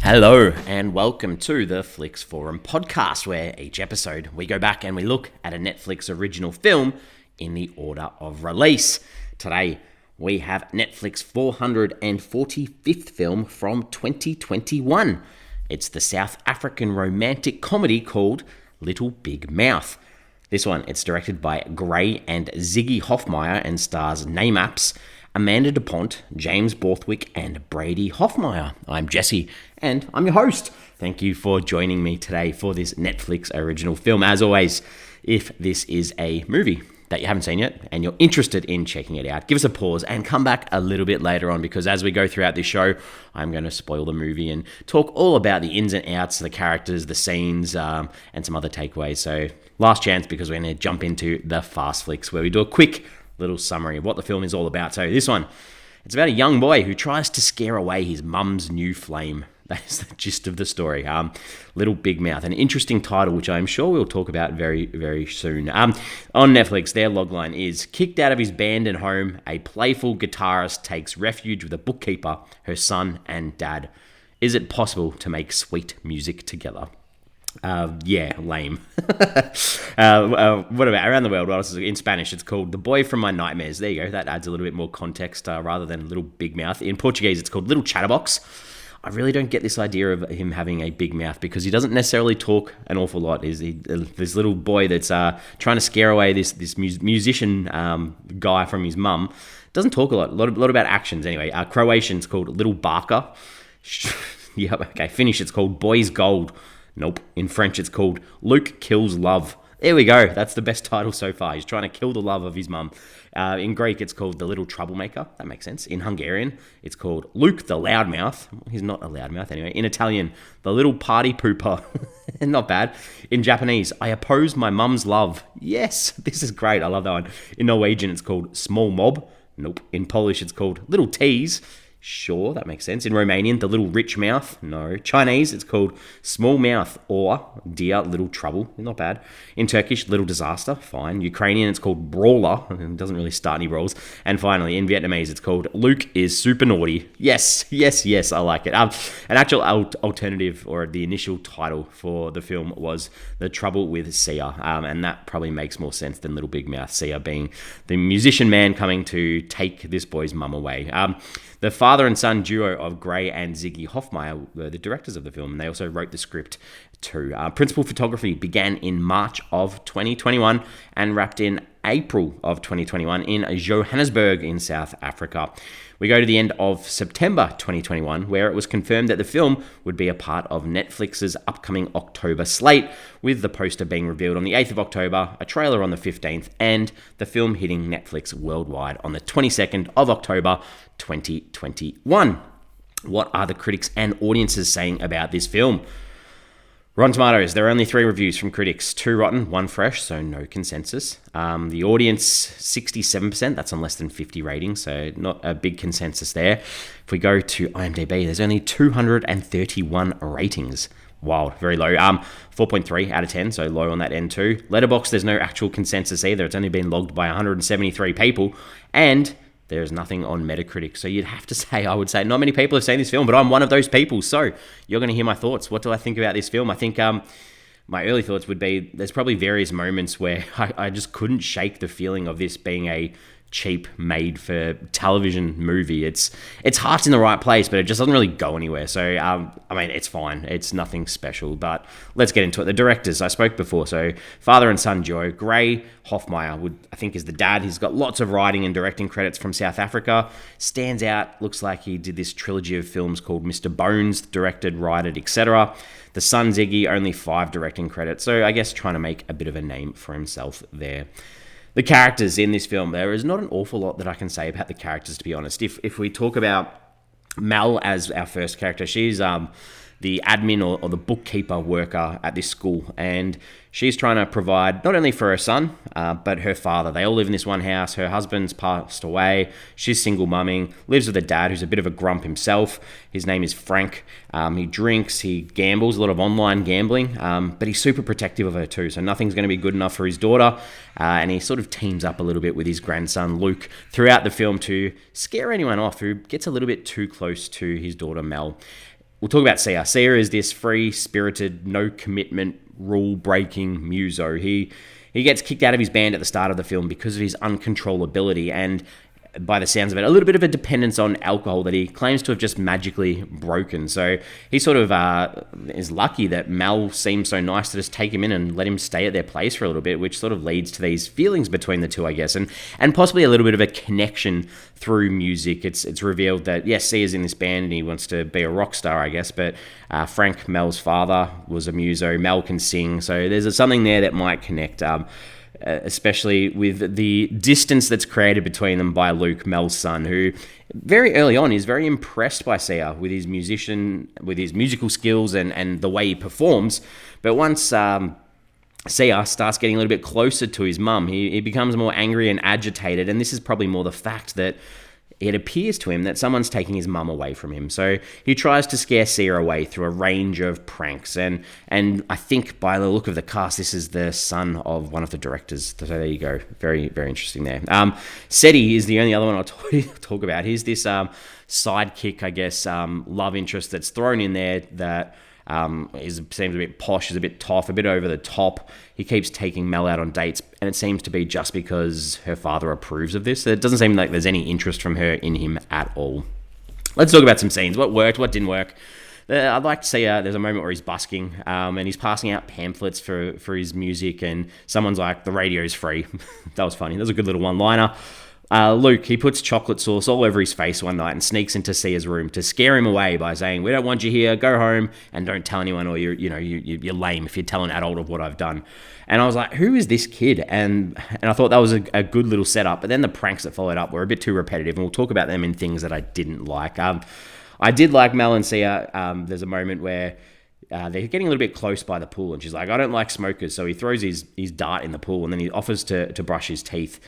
Hello and welcome to the Flix Forum podcast, where each episode we go back and we look at a Netflix original film in the order of release. Today we have Netflix 445th film from 2021. It's the South African romantic comedy called Little Big Mouth. This one, it's directed by Gray and Ziggy Hofmeyr and stars name-apps Amanda du-Pont, James Borthwick and Brady Hofmeyr. I'm Jesse and I'm your host. Thank you for joining me today for this Netflix original film. As always, if this is a movie that you haven't seen yet and you're interested in checking it out, give us a pause and come back a little bit later on, because as we go throughout this show, I'm going to spoil the movie and talk all about the ins and outs, the characters, the scenes, and some other takeaways. So last chance, because we're going to jump into the Fast Flicks, where we do a quick little summary of what the film is all about. So this one, it's about a young boy who tries to scare away his mum's new flame. That is the gist of the story. Little Big Mouth, an interesting title, which I'm sure we'll talk about very, very soon. On Netflix, their logline is, kicked out of his band and home, a playful guitarist takes refuge with a bookkeeper, her son and dad. Is it possible to make sweet music together? Lame. What about around the world? Well, in Spanish, it's called The Boy from My Nightmares. There you go. That adds a little bit more context rather than Little Big Mouth. In Portuguese, it's called Little Chatterbox. I really don't get this idea of him having a big mouth, because he doesn't necessarily talk an awful lot. This little boy that's trying to scare away this musician guy from his mum doesn't talk a lot. A lot about actions anyway. Croatian's called Little Barker. Yeah, okay. Finnish, it's called Boy's Gold. Nope. In French, it's called Luke Kills Love. There we go. That's the best title so far. He's trying to kill the love of his mum. In Greek, it's called The Little Troublemaker. That makes sense. In Hungarian, it's called Luke the Loudmouth. He's not a loudmouth anyway. In Italian, The Little Party Pooper. Not bad. In Japanese, I oppose my mum's love. Yes, this is great. I love that one. In Norwegian, it's called Small Mob. Nope. In Polish, it's called Little Tease. Sure, that makes sense. In Romanian, The Little Rich Mouth. No. Chinese, it's called Small Mouth or Dear Little Trouble. Not bad. In Turkish, Little Disaster. Fine. Ukrainian, it's called Brawler. It doesn't really start any brawls. And finally, in Vietnamese, it's called Luke is Super Naughty. Yes, I like it. An actual alternative, or the initial title for the film, was The Trouble with Sia. And that probably makes more sense than Little Big Mouth. Sia being the musician man coming to take this boy's mum away. The father and son duo of Gray and Ziggy Hofmeyr were the directors of the film, and they also wrote the script too. Principal photography began in March of 2021 and wrapped in April of 2021 in Johannesburg in South Africa. We go to the end of September 2021, where it was confirmed that the film would be a part of Netflix's upcoming October slate, with the poster being revealed on the 8th of October, a trailer on the 15th, and the film hitting Netflix worldwide on the 22nd of October 2021. What are the critics and audiences saying about this film? Rotten Tomatoes, there are only 3 reviews from critics, 2 rotten, 1 fresh, so no consensus. The audience, 67%, that's on less than 50 ratings, so not a big consensus there. If we go to IMDb, there's only 231 ratings. Wild, very low. 4.3 out of 10, so low on that end too. Letterboxd, there's no actual consensus either. It's only been logged by 173 people, and there's nothing on Metacritic. So you'd have to say, I would say, not many people have seen this film, but I'm one of those people. So you're going to hear my thoughts. What do I think about this film? I think my early thoughts would be, there's probably various moments where I just couldn't shake the feeling of this being a cheap made for television movie. Its heart's in the right place, but it just doesn't really go anywhere. So it's fine, it's nothing special, but let's get into it. The directors, I spoke before, so father and son duo. Gray Hofmeyr I think is the dad. He's got lots of writing and directing credits from South Africa. Stands out, looks like he did this trilogy of films called Mr. Bones, directed, written, etc. The son Ziggy, only 5 directing credits, so I guess trying to make a bit of a name for himself there. The characters in this film, there is not an awful lot that I can say about the characters, to be honest. If we talk about Mel as our first character, she's the admin or the bookkeeper worker at this school, and she's trying to provide not only for her son, but her father. They all live in this one house. Her husband's passed away. She's single mumming, lives with a dad who's a bit of a grump himself. His name is Frank. He drinks, he gambles, a lot of online gambling, but he's super protective of her too, so nothing's going to be good enough for his daughter, and he sort of teams up a little bit with his grandson Luke throughout the film to scare anyone off who gets a little bit too close to his daughter Mel. we'll talk about Sia. Sia is this free-spirited, no-commitment, rule-breaking muso. He gets kicked out of his band at the start of the film because of his uncontrollability and, by the sounds of it, a little bit of a dependence on alcohol that he claims to have just magically broken. So he sort of is lucky that Mel seems so nice to just take him in and let him stay at their place for a little bit, which sort of leads to these feelings between the two, I guess, and possibly a little bit of a connection through music. It's revealed that, yes, Sia's in this band and he wants to be a rock star, I guess, but Frank, Mel's father, was a muso. Mel can sing, so there's something there that might connect. Especially with the distance that's created between them by Luke, Mel's son, who very early on is very impressed by Sia with his musical skills and the way he performs. But once Sia starts getting a little bit closer to his mum, he becomes more angry and agitated, and this is probably more the fact that it appears to him that someone's taking his mum away from him. So he tries to scare Sia away through a range of pranks. And I think by the look of the cast, this is the son of one of the directors. So there you go. Very, very interesting there. Seti is the only other one I'll talk about. He's this sidekick, I guess, love interest that's thrown in there that seems a bit posh, is a bit tough, a bit over the top. He keeps taking Mel out on dates, and it seems to be just because her father approves of this. It doesn't seem like there's any interest from her in him at all. Let's talk about some scenes. What worked, what didn't work. I'd like to see there's a moment where he's busking and he's passing out pamphlets for his music, and someone's like, the radio's free. That was funny. That was a good little one-liner. Luke, he puts chocolate sauce all over his face one night and sneaks into Sia's room to scare him away by saying, "We don't want you here, go home and don't tell anyone, or you're lame if you tell an adult of what I've done." And I was like, who is this kid? And I thought that was a good little setup, but then the pranks that followed up were a bit too repetitive, and we'll talk about them in things that I didn't like. I did like Mel and Sia. There's a moment where they're getting a little bit close by the pool, and she's like, "I don't like smokers," so he throws his dart in the pool, and then he offers to brush his teeth.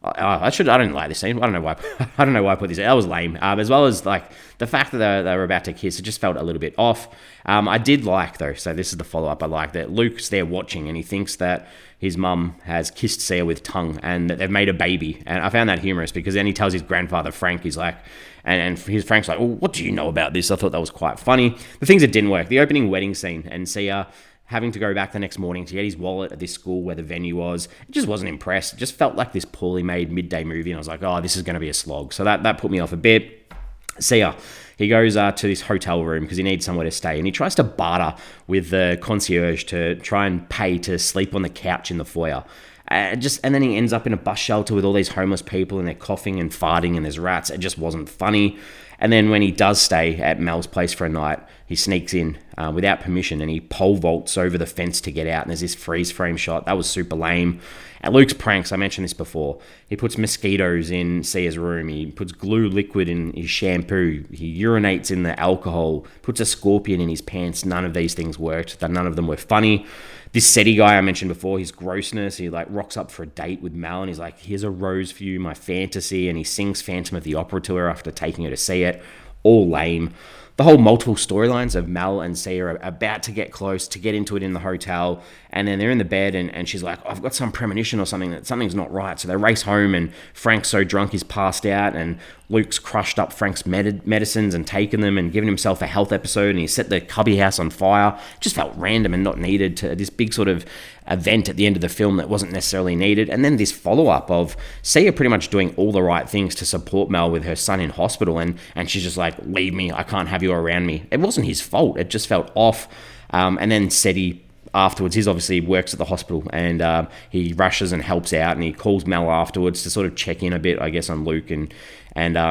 I don't like this scene. I don't know why I put this in. That was lame. As well as like the fact that they were about to kiss, it just felt a little bit off. I did like, though, so this is the follow-up, I like that Luke's there watching and he thinks that his mum has kissed Sia with tongue and that they've made a baby. And I found that humorous because then he tells his grandfather, Frank, he's like, and Frank's like, "Oh, what do you know about this?" I thought that was quite funny. The things that didn't work, the opening wedding scene and Sia having to go back the next morning to get his wallet at this school where the venue was. It just wasn't impressed. It just felt like this poorly made midday movie, and I was like, oh, this is going to be a slog. So that put me off a bit. Sia, he goes to this hotel room because he needs somewhere to stay, and he tries to barter with the concierge to try and pay to sleep on the couch in the foyer. And then he ends up in a bus shelter with all these homeless people, and they're coughing and farting, and there's rats. It just wasn't funny. And then when he does stay at Mel's place for a night, he sneaks in without permission, and he pole vaults over the fence to get out, and there's this freeze frame shot. That was super lame. At Luke's pranks, I mentioned this before, he puts mosquitoes in Sia's room, he puts glue liquid in his shampoo, he urinates in the alcohol, puts a scorpion in his pants. None of these things worked. None of them were funny. This Seti guy I mentioned before, his grossness, he like rocks up for a date with Mel and he's like, "Here's a rose for you, my fantasy," and he sings Phantom of the Opera to her after taking her to see it. All lame. The whole multiple storylines of Mel and Sia are about to get close, to get into it in the hotel, and then they're in the bed and she's like, "I've got some premonition or something, that something's not right." So they race home and Frank's so drunk he's passed out, and Luke's crushed up Frank's medicines and taken them and given himself a health episode, and he set the cubby house on fire. It just felt random and not needed, to this big sort of event at the end of the film that wasn't necessarily needed. And then this follow-up of Sia pretty much doing all the right things to support Mel with her son in hospital, and she's just like, "Leave me, I can't have you around me." It wasn't his fault, it just felt off. And then Seti, afterwards, he's obviously works at the hospital, and he rushes and helps out, and he calls Mel afterwards to sort of check in a bit, I guess, on Luke, and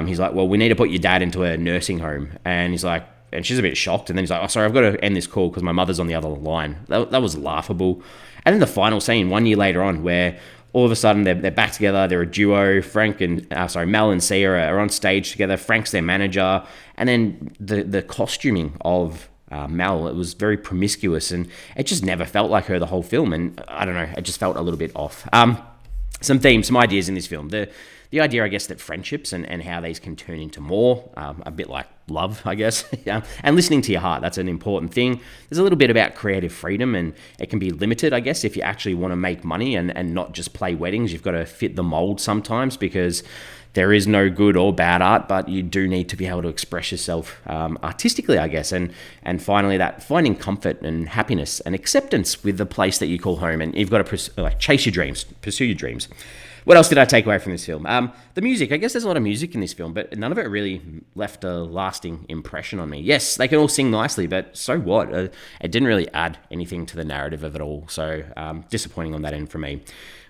he's like, "Well, we need to put your dad into a nursing home," and he's like, and she's a bit shocked, and then he's like, "Oh, sorry, I've got to end this call because my mother's on the other line." That was laughable. And then the final scene 1 year later on, where all of a sudden they're back together, they're a duo. Mel and Sia are on stage together. Frank's their manager, and then the costuming of Mel, it was very promiscuous, and it just never felt like her the whole film, and I don't know, it just felt a little bit off. Some themes, some ideas in this film. The idea, I guess, that friendships and how these can turn into more, a bit like love, I guess, and listening to your heart, that's an important thing. There's a little bit about creative freedom, and it can be limited, I guess, if you actually want to make money and not just play weddings. You've got to fit the mold sometimes, because there is no good or bad art, but you do need to be able to express yourself artistically, I guess. And finally, that finding comfort and happiness and acceptance with the place that you call home. And you've got to chase your dreams, pursue your dreams. What else did I take away from this film? The music. I guess there's a lot of music in this film, but none of it really left a lasting impression on me. Yes, they can all sing nicely, but so what? It didn't really add anything to the narrative of it all. So disappointing on that end for me.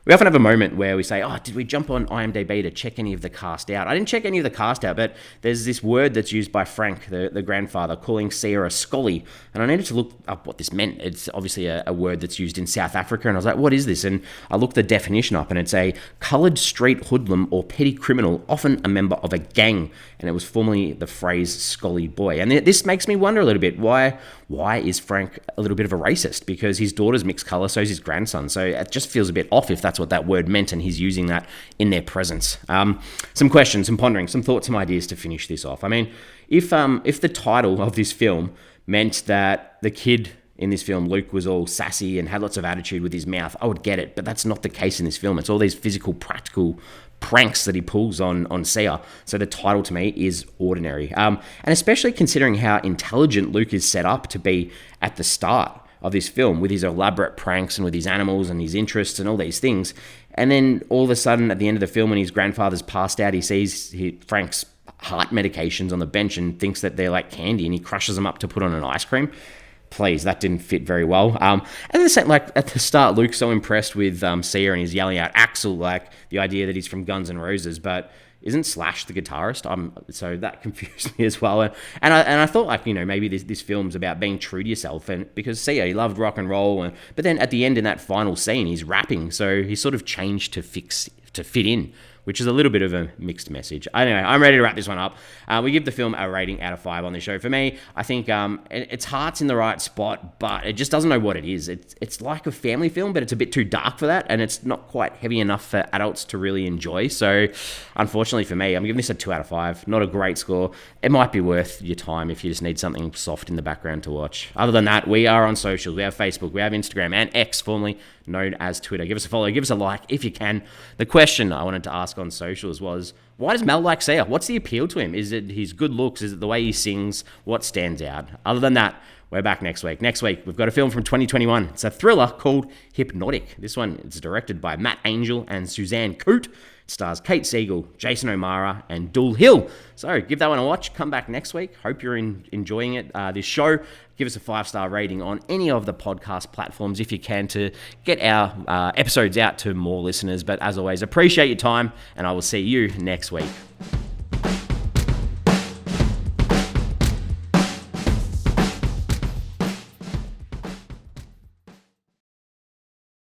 We often have a moment where we say, oh, did we jump on IMDb to check any of the cast out? I didn't check any of the cast out, but there's this word that's used by Frank, the grandfather, calling Sia a scolly. And I needed to look up what this meant. It's obviously a word that's used in South Africa. And I was like, what is this? And I looked the definition up, and it's a coloured street hoodlum or petty criminal, often a member of a gang. And it was formerly the phrase scolly boy. And this makes me wonder a little bit, why is Frank a little bit of a racist? Because his daughter's mixed colour, so is his grandson. So it just feels a bit off if that's what that word meant, and he's using that in their presence. Some questions, some pondering, some thoughts, some ideas to finish this off. I mean, if the title of this film meant that the kid in this film, Luke, was all sassy and had lots of attitude with his mouth, I would get it, but that's not the case in this film. It's all these physical, practical pranks that he pulls on Sia. So the title to me is ordinary. And especially considering how intelligent Luke is set up to be at the start of this film, with his elaborate pranks and with his animals and his interests and all these things. And then all of a sudden at the end of the film, when his grandfather's passed out, he sees Frank's heart medications on the bench and thinks that they're like candy, and he crushes them up to put on an ice cream. Please, that didn't fit very well. And the same, like at the start, Luke's so impressed with Sia, and he's yelling out Axel, like the idea that he's from Guns N' Roses, but isn't Slash the guitarist? So that confused me as well. And I thought, like, maybe this film's about being true to yourself, and because Sia, he loved rock and roll, but then at the end in that final scene, he's rapping, so he sort of changed to fit in, which is a little bit of a mixed message. Anyway, I'm ready to wrap this one up. We give the film a rating out of 5 on the show. For me, I think its heart's in the right spot, but it just doesn't know what it is. It's like a family film, but it's a bit too dark for that, and it's not quite heavy enough for adults to really enjoy. So, unfortunately for me, I'm giving this a 2 out of 5. Not a great score. It might be worth your time if you just need something soft in the background to watch. Other than that, we are on socials. We have Facebook, we have Instagram, and X, formerly known as Twitter. Give us a follow, give us a like if you can. The question I wanted to ask on socials was, why does Mel like Sia? What's the appeal to him? Is it his good looks? Is it the way he sings? What stands out? Other than that, we're back next week. Next week, we've got a film from 2021. It's a thriller called Hypnotic. This one is directed by Matt Angel and Suzanne Coote. It stars Kate Siegel, Jason O'Mara, and Dul Hill. So give that one a watch. Come back next week. Hope you're enjoying it. This show, give us a 5-star rating on any of the podcast platforms if you can, to get our episodes out to more listeners. But as always, appreciate your time, and I will see you next week.